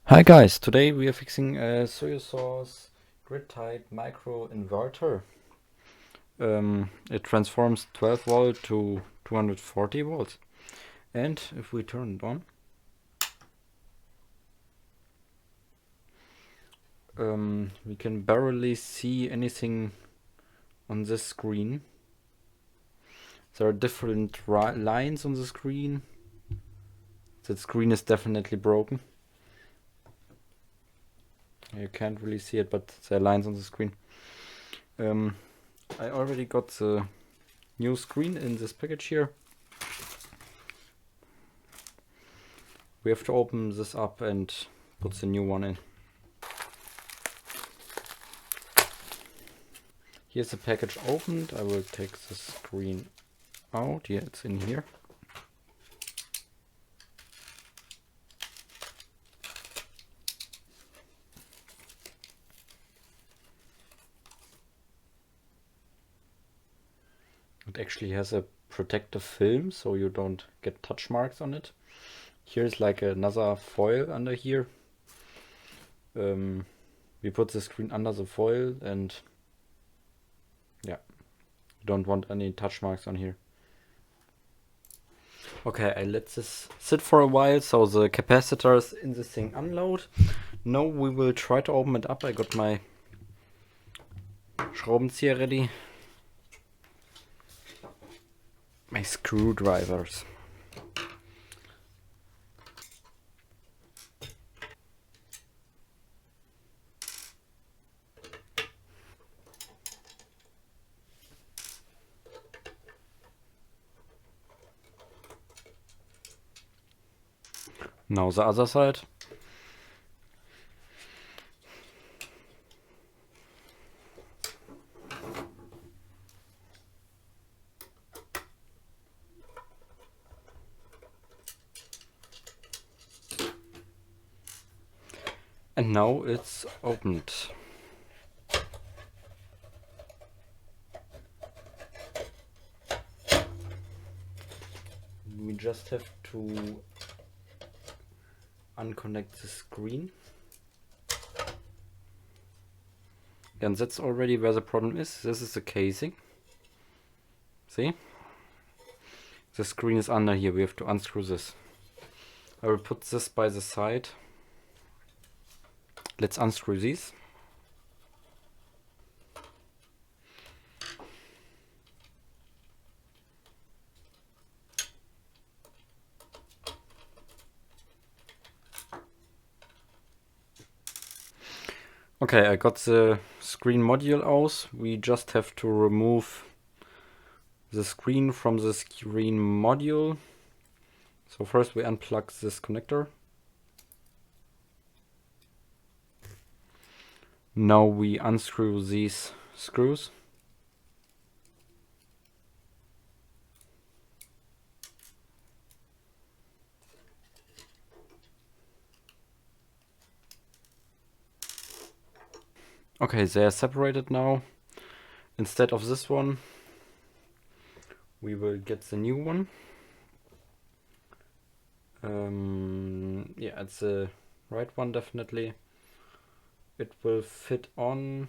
Hi guys, today we are fixing a Soyuz grid type micro inverter. It transforms 12 volt to 240 volts. And if we turn it on, we can barely see anything on this screen. There are different lines on the screen. The screen is definitely broken. You can't really see it, but there are lines on the screen. I already got the new screen in this package here. We have to open this up and put the new one in. Here's the package opened. I will take the screen out. Yeah, it's in here. It actually has a protective film, so you don't get touch marks on it. Here's like another foil under here. We put the screen under the foil and yeah, you don't want any touch marks on here. Okay, I let this sit for a while so the capacitors in this thing unload. Now we will try to open it up. I got my Schraubenzieher ready. My screwdrivers. Now the other side. And now it's opened. We just have to unconnect the screen. And that's already where the problem is. This is the casing. See? The screen is under here. We have to unscrew this. I will put this by the side. Let's unscrew these. Okay, I got the screen module out. We just have to remove the screen from the screen module. So first we unplug this connector. Now we unscrew these screws. Okay, they are separated now. Instead of this one, we will get the new one. Yeah, it's the right one definitely. It will fit on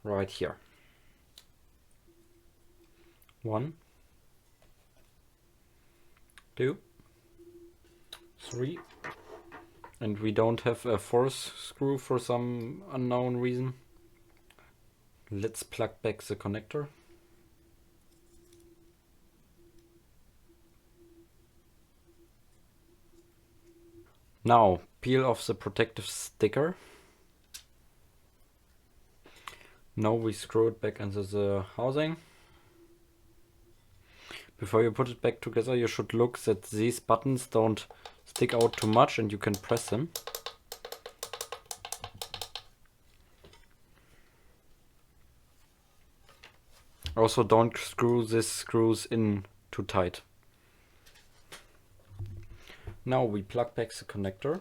right here. 1, 2, 3. And we don't have a fourth screw for some unknown reason. Let's plug back the connector. Now peel off the protective sticker. Now we screw it back into the housing. Before you put it back together, you should look that these buttons don't stick out too much and you can press them. Also don't screw these screws in too tight. Now we plug back the connector.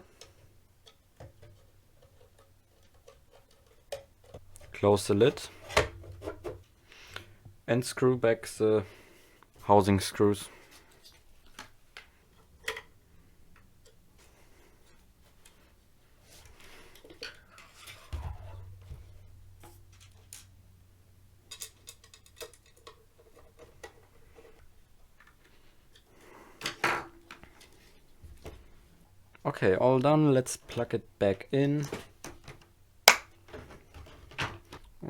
Close the lid. And screw back the housing screws. Okay, all done. Let's plug it back in.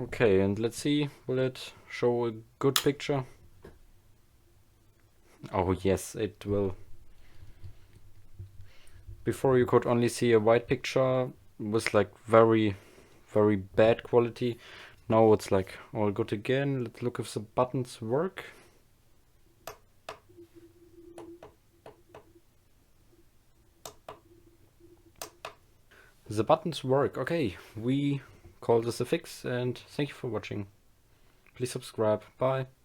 Okay, and let's see, will it show a good picture? Oh yes, it will. Before you could only see a white picture with like very bad quality. Now it's like all good again. Let's look if the buttons work. The buttons work. Okay, we call this a fix, and thank you for watching. Please subscribe. Bye.